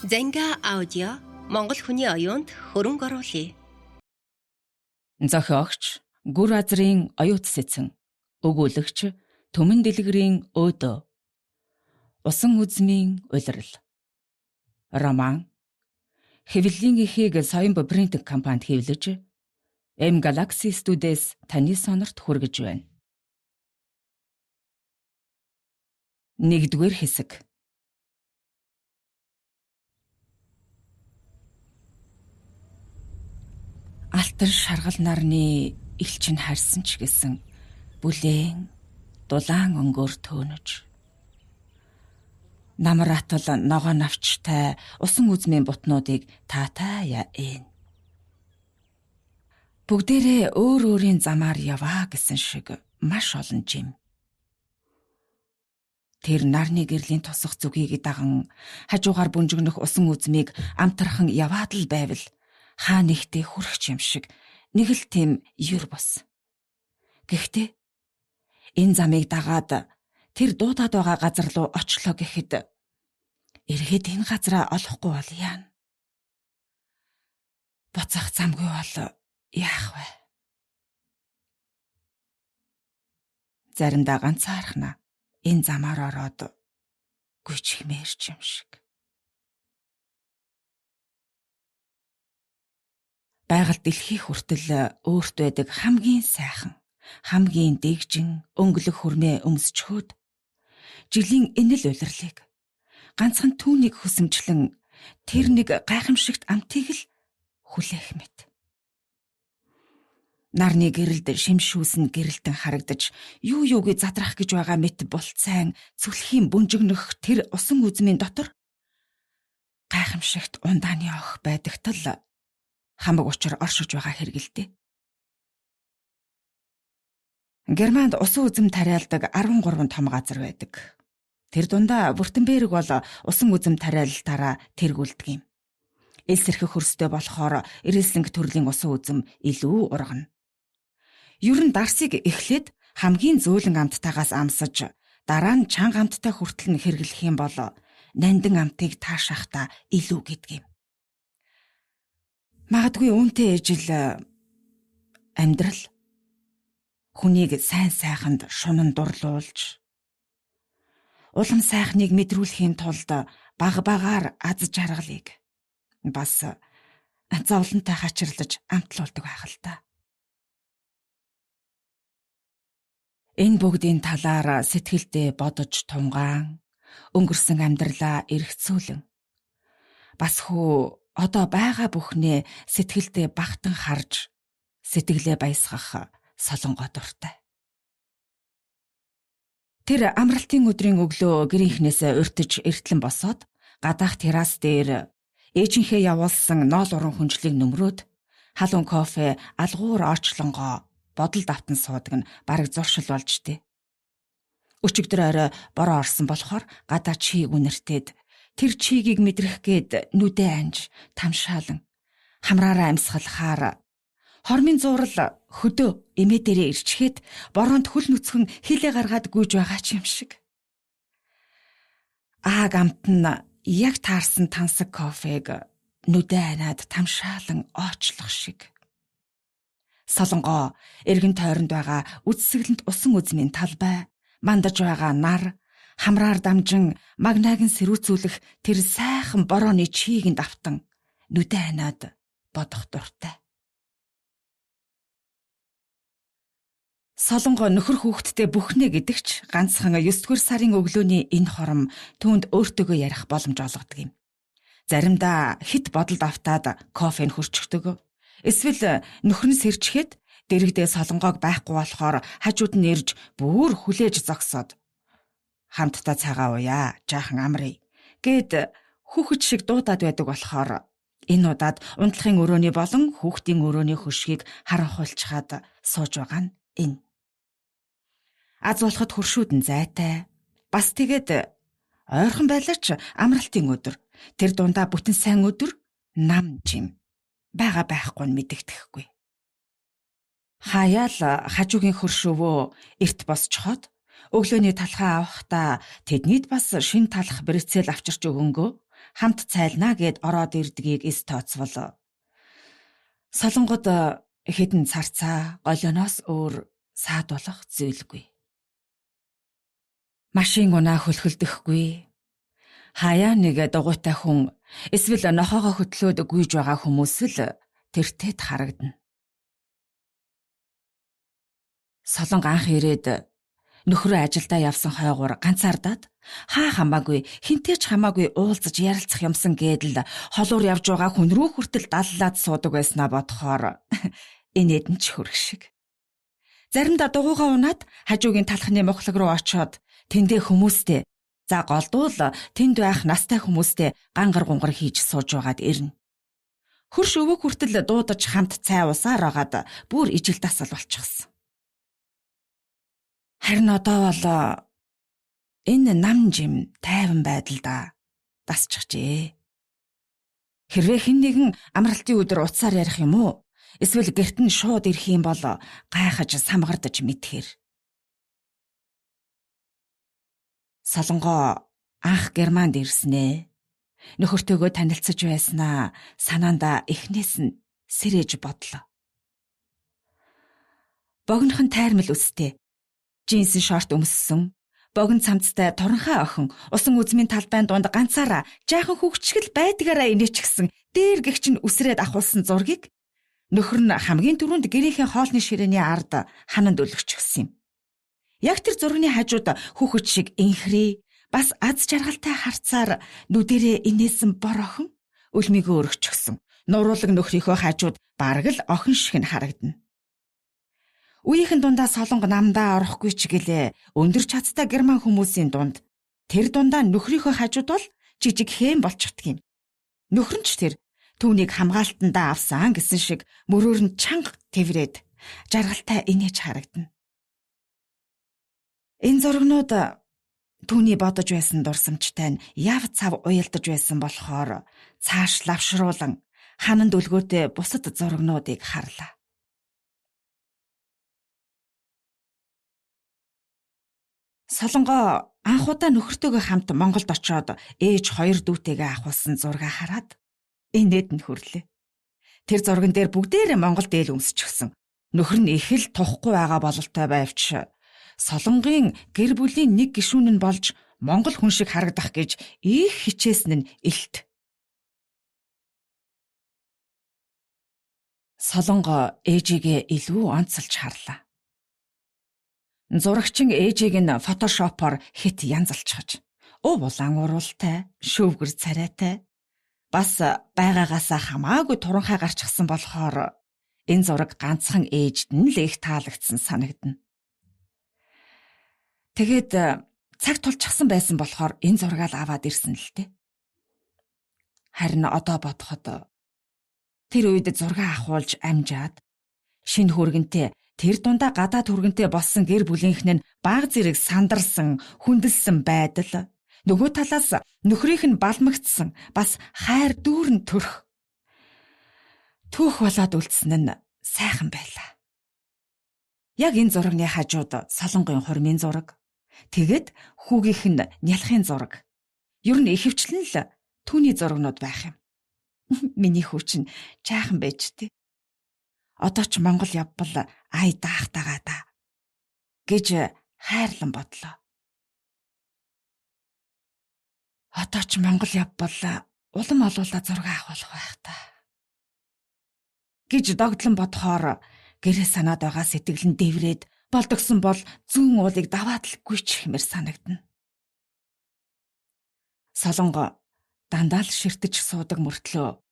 Зэнга аудио Монгол хүний оюунд хөрөнгө оруулъя. Зохиогч Гүр азрын оюут сэцэн. Өгүүлэгч Төмөн Дэлгэрийн өөдөө. Усан үзмийн улирал. Роман. Хэвлэлийн эхийг Соёмб принтинг компанид хэвлэж M Galaxy Studios таны сонорт хүргэж байна. 1-р хэсэг. Алтан шаргал нарны элчин харсан ч гэсэн бүлээн дулаан өнгөөр төөнөж. Намар атал ногоо навчтай усан үзмийн бутнуудыг таатая ээн. Бүгдээрээ өөр өөрийн замаар яваа гэсэн шиг маш олон жим. Тэр нарны гэрлийн тусах зүгийг даган хажуугаар бүнжигнөх усан үзмийг амтрахын яваад л байвал хаа нэгтээ хүрэх юм шиг нэг л тийм юр бос. Гэхдээ энэ замыг дагаад тэр дуудаад байгаа газар руу очлоо гэхэд эргээд энэ газараа олохгүй бол яана. Буцах замгүй бол яах вэ? Заримдаа ганцаархнаа энэ замаар ороод гүйчихмээрч юм шиг. Байгаль дэлхий хүртэл өөрт байдаг хамгийн сайхан, хамгийн дэгжин өнгөлөг хүрмээ өмсчхөөд жилийн энэ л улирлыг ганцхан түүнийг хүсэмжлэн тэр нэг гайхамшигт амтыг л хүлээх мэт. Нарны гэрэлд шимшүүсэн гэрэлтэн харагдаж юу юуг задрах гэж байгаа мэт булцайн зүлхийн бүнжигнөх тэр усан үзмийн дотор гайхамшигт ундааны ох байдагт л хамаг учир оршиж байгаа хэрэгэлтэй. Германд усан үзэм тариалдаг 13 том газар байдаг. Тэр дундаа Вүртемберг бол усан үзэм тариалтаараа тэргүүлдэг юм. Элс эрхэх хөрстэй болохоор Ирэлсэнг төрлийн усан үзэм илүү ургана. Ер нь Дарсыг эхлээд хамгийн зөөлөн амттайгаас амсаж дараа нь чанга амттай хүртэл нь хэрэглэх юм бол нандин амтыг таашаахта илүү гэдэг юм. Магадгүй үүнтэй ижил амьдрал хүнийг сайн сайханд шунан дурлуулж улам сайхныг мэдрүүлэхийн тулд баг-багаар аз жаргалыг бас зовлонтой хачирлаж амтлуулдаг байх л та. Энэ бүгдийн талаар сэтгэлдээ бодож тунгаан өнгөрсөн амьдралаа эргцүүлэн бас хүү одоо байгаа бүхнээ сэтгэлдээ багтан харж сэтгэлээ баясгах солонгоо дуртай. Тэр амралтын өдрийн өглөө гэрийнхнээсээ урьдчилж эртлэн босоод гадаах террас дээр ээжийнхээ явуулсан ноол уран хүнжлийг нөмрөөд халуун кофе алгуур очлонгоо бодолд автан суудаг нь бараг зуршил болж дээ. Өчигдөр орой бороо орсон болохоор гадаа чийг үнэртээд тэр чигийг мэдрэх гээд нүдэ анж тамшаалан хамраараа амьсгалахаар хормын зурал хөдөө эмээ дээрээ ирчгээд бороонд хөл нүцгэн хилээ гаргаад гүйж байгаа ч юм шиг. Гамт нь яг таарсан тансаг кофег нүдэ анаад тамшааланоочлох шиг. Солонгоо эргэн тойронд байгаа үдсгэлэнт усан үзмийн талбай, мандаж байгаа нар, хамраар дамжин магнагийн сэрүүцүүлэх тэр сайхан борооны чийгэнд автан нүдэ анаад бодох дуртай. Солонгоо нөхөр хүүхэдтэй бүхнэ гэдэгч ганцхан 9-р сарын өглөөний энэ хором түүнд өөртөөгөө ярих боломж олгодог юм. Заримдаа хит бодолд автаад кофег хөрчгдөг. Эсвэл нөхөр нь сэрчгээд дэрэгдээ солонгоог байхгүй болохоор хажууд нь ирж бүр хүлээж зогсоод хамтдаа цагаа ууя, жаахан амръя гэд хүүхэд шиг дуудаад байдаг болохоор энэ удаад унтлахын өрөөний болон хүүхдийн өрөөний хөшгийг харанхуйлчхаад сууж байгаа нь энэ. Аз болоход хөршүүд нь зайтай. Бас тэгээд ойрхон байлаач амралтын өдөр. Тэр дундаа бүтэн сайн өдөр нам жим бага байхгүй нь мэдэгдэхгүй. Хаяал хажуугийн хөршөвөө эрт босчход өглөөний талхаа авахдаа тэднийд бас шин талах бэрцэл авчирч өгөнгөө хамт цайлнаа гэд ороод ирдгийг эс тооцвол солонгод хэдэн царцаа голионоос өөр саадуулах зүйлгүй. Машин унаа хөлхөлдөхгүй. Хаяа нэг дугуйтай хүн эсвэл нохоогоо хөтлөөд гүйж байгаа хүмүүс л тэртет харагдана. Солонг анх ирээд нөхрөө ажилдаа явсан хойгуур ганцаардаад хаа хамаагүй хинтээ ч хамаагүй уулзаж ярилцах юмсан гэдэл холуур явж байгаа хүн рүү хүртэл даллаад суудаг байснаа бодохоор инээд нь ч хөрг шиг. Заримдаа дугуйгаа унаад хажуугийн талхны мухлаг руу очоод тэндээ хүмүүстэй за голдуул тэнд байх настай хүмүүстэй гангар гунгар хийж сууж байгаад ирнэ. Хөрш өвөг хүртэл дуудаж хамт цай усаар агаад бүр ижил дасал болчихсон. Харин одоо бол энэ нам жим тайван байдалда дасчихжээ. Хэрвээ хэн нэгэн амралтын өдөр утсаар ярих юм уу? Эсвэл гэрт нь шууд ирэх юм бол гайхаж самгардаж мэдхээр. Солонгоо анх Германд ирснэ. Нөхөртөөгөө танилцж байснаа санаанда эхнээс нь сэрэж бодлоо. Богинохон тайрмал үстэй. Джинсэн шорт өмссөн, богино цамцтай туранхай охин усан үзмийн талбайн дунд ганцаараа жаахан хөвгчгөл байдгаараа инээчихсэн дээр гэгч нь үсрээд ахуулсан зургийг нөхөр нь хамгийн түрүүнд гэрийнхээ хоолны ширээний ард хананд өлгөчихсөн юм. Яг тэр зургийн хажууд хүүхэд шиг инхрээ бас аз жаргалтай харцаар нүдэрээ инээсэн бор охин өлмигөө өргөчихсөн. Нуруулаг нөхрийнхөө хажууд бараг л охин шиг нь харагдана. Үеийнхэн дундаа солонго намдаа орохгүй ч гэлээ өндөр чадтай герман хүмүүсийн дунд тэр дундаа нөхрийнхөө хажууд бол жижиг хэм болчихдг юм. Нөхөр нь ч тэр түүнийг хамгаалтандаа авсан гэсэн шиг мөрөөр нь чанга тэврээд жаргалтай инээж харагдана. Энэ зургнууд түүний бодож байсан дурсамжтай нь яв цав уялдаж байсан болохоор цааш лавшруулан хананд өлгөөтэй бусад зургнуудыг харлаа. Солонгоо анхудаа нөхөртөөгөө хамт Монголд очоод ээж хоёр дүүтэйгээ ахуулсан зургаа хараад инээд нь хүрлээ. Тэр зурган дээр бүгдээрээ Монгол дээл өмсчихсэн. Нөхөр нь их л тухгүй байгаа бололтой байвч Солонгийн гэр бүлийн нэг гишүүн нь болж Монгол хүн шиг харагдах гэж их хичээсэн нь илт. Солонго ээжигээ илүү онцолж харлаа. Зурагчин ээжийг нь фотошопоор хит янзалчихж, ув улаан уралтай, шүүвгэр царайтай, бас байгаагаасаа хамаагүй туранхай гарчихсан болохоор энэ зураг ганцхан ээжд нь л их таалагдсан санагдана. Тэгээд цаг тулчихсан байсан болохоор энэ зургаал аваад ирсэн л дээ. Харин одоо бодоход тэр үед зургаа ахуулж амжаад шинэ хүргэнтэй тэр дундаа гадаад хүргэнтэй болсон гэр бүлийнхэн нь баг зэрэг сандарсан, хүндэлсэн байдал, нөгөө талаас нөхрийнх нь балмагдсан, бас хайр дүүрэн төрх. Түүх болоод үлдсэн нь сайхан байлаа. Яг энэ зургийн хажууд Солонгийн хурмын зураг, тэгэд хүүгийнх нь нялхын зураг. Ер нь ихэвчлэн л түүний зургнууд байх юм. Миний хүү чинь жаахан байж тээ. Одоо ч Монгол явбал ай даахтагаа да гэж хайрлан бодлоо. Одоо ч Монгол явбал улам олуулаа зураг авах байх та гэж догдлон бодохоор гэрээ санаад байгаа сэтгэл нь дэврээд болдогсон бол зүүн уулыг даваатлахгүй ч хэмээр санагдана. Солонго дандаа л ширтэж суудаг мөртлөө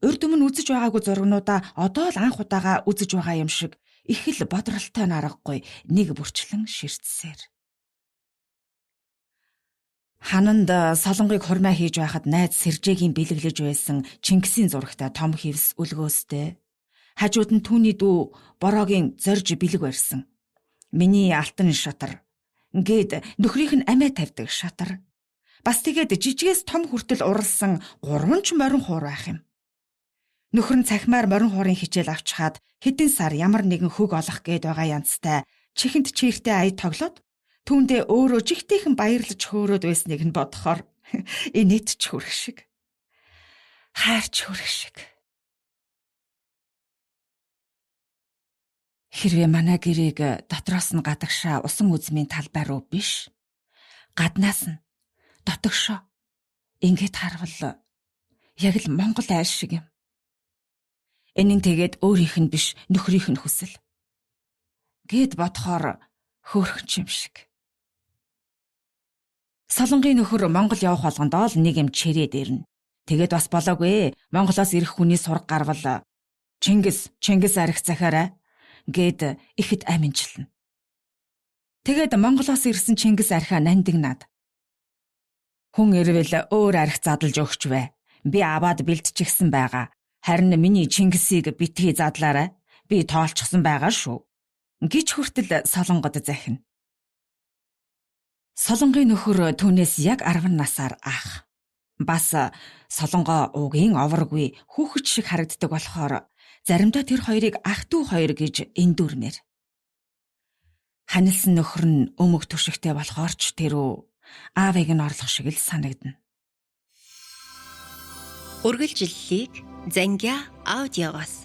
урд өмнө үзэж байгаагүй зургнуудаа одоо л анх удаага үзэж байгаа юм шиг их л бодролтой наргагүй нэг бүрчлэн ширтсээр. Хананд Солонгыг хурмаа хийж байхад найз Сэржээгийн бэлэглэж байсан Чингисийн зурагтай том хивс өлгөөстэй. Хажууд нь түүний дүү Бороогийн зорж бэлэг барьсан. Миний алтан шатар. Ингээд нөхрийнх нь амиа тавьдаг шатар. Бас тэгээд жижигээс том хүртэл уралсан 3 ч морин хуур байх юм. Нөхөр нь цахимаар морин хуурын хичээл авчихад хэдэн сар ямар нэгэн хөг олох гээд байгаа янзтай чихэнд чиртэй ая тоглоод түүндээ өөрөө жигтэйхэн баярлаж хөөрөөд байсныг нь бодохоор Инээдч хүрэх шиг. Хайрч хүрэх шиг. Хэрвээ манай гэрээг дотроос нь гадагшаа усан үзмийн талбай руу биш, гаднаас нь дотогшоо ингээд харвал яг л Монгол айл шиг юм. Энэ нь тэгээд өөрийнх нь биш нөхрийнх нь хүсэл. Гэд бодохоор хөөрхөн юм шиг. Солонгийн нөхөр Монгол явах болгондоо л нэг юм чирээд ирнэ. Тэгээд бас болоогүй. Монголоос ирэх хүний сураг гарвал Чингис арх захаарай гэд ихэд аминчлна. Тэгээд Монголоос ирсэн Чингис архиа нандинаад. Хүн ирвэл өөр арх задлж өгч бай. Би аваад бэлтчихсэн байгаа. Харин миний Чингисийг битгий задлаарай. Би тоолчихсон байгаа шүү. Гэж хүртэл солонгод захина. Солонгийн нөхөр түүнээс яг 10 насаар ах. Бас солонгоо уугийн овргүй хүүхэд шиг харагддаг болохоор заримдаа тэр хоёрыг ах дүү хоёр гэж эндүрмээр. Ханилсан нөхөр нь өмг түшигтэй болохоор ч тэрөө аавыг нь орлох шиг л санагдана. Үргэлжлэлийг Зангиа аудиогоос